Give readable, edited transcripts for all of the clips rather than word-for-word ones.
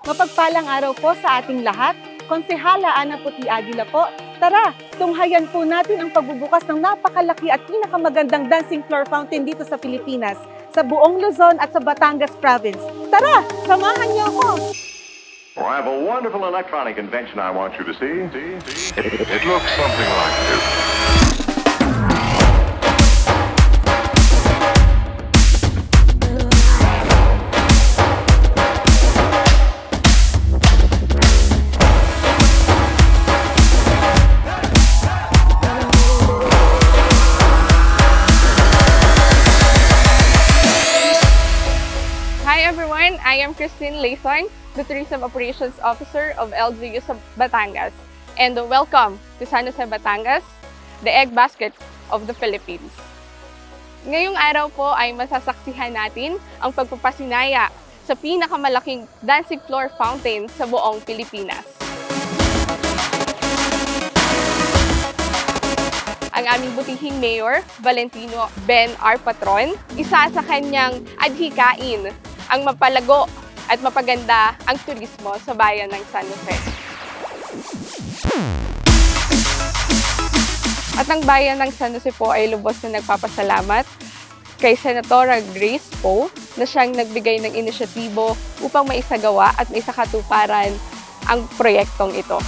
Mapagpalang araw po sa ating lahat. Konsehala Ana Puti Aguila po. Tara, tunghayan po natin ang pagbubukas ng napakalaki at pinakamagandang dancing floor fountain dito sa Pilipinas, sa buong Luzon at sa Batangas Province. Tara, samahan niyo ako! I have a wonderful electronic invention I want you to see. It looks something like this. Hi everyone, I am Christine Laythorn, the Tourism Operations Officer of LGU sa Batangas. And welcome to San Jose, Batangas, the egg basket of the Philippines. Ngayong araw po ay masasaksihan natin ang pagpapasinaya sa pinakamalaking dancing floor fountain sa buong Pilipinas. Ang aming butihing Mayor, Valentino Ben R. Patron, isa sa kanyang adhikain ang mapalago at mapaganda ang turismo sa bayan ng San Jose. At ang bayan ng San Jose po ay lubos na nagpapasalamat kay Senatora Grace Poe na siyang nagbigay ng inisyatibo upang maisagawa at maisakatuparan ang proyektong ito.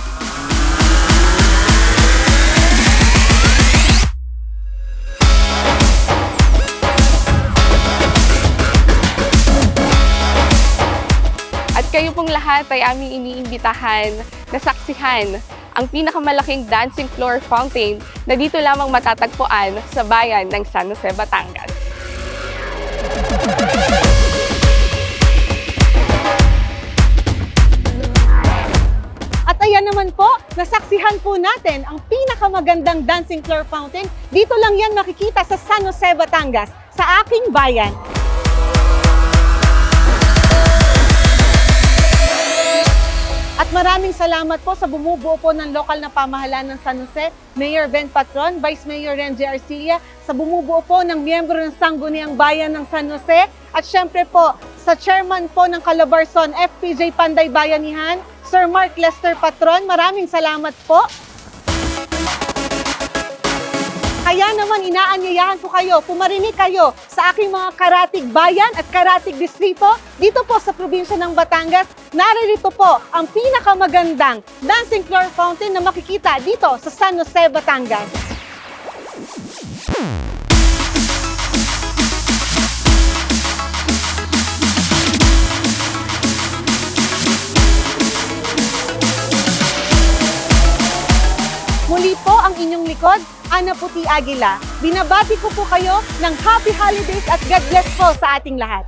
At kayo pong lahat ay aming iniimbitahan na saksihan ang pinakamalaking dancing floor fountain na dito lamang matatagpuan sa bayan ng San Jose, Batangas. At ayan naman po, nasaksihan po natin ang pinakamagandang dancing floor fountain. Dito lang yan makikita sa San Jose, Batangas, sa aking bayan. At maraming salamat po sa bumubuo po ng lokal na pamahalaan ng San Jose, Mayor Ben Patron, Vice Mayor Renji Arcilla, sa bumubuo po ng miyembro ng Sangguniang Bayan ng San Jose, at syempre po sa Chairman po ng Calabarzon, FPJ Panday Bayanihan, Sir Mark Lester Patron, maraming salamat po. Kaya naman inaanyayahan ko kayo, pumarinig kayo sa aking mga karatig bayan at karatig distrito dito po sa probinsya ng Batangas. Naririto po ang pinakamagandang dancing floor fountain na makikita dito sa San Jose, Batangas. Muli po ang inyong likod, Ana Puti Aguila. Binabati ko po kayo ng Happy Holidays at God bless po sa ating lahat.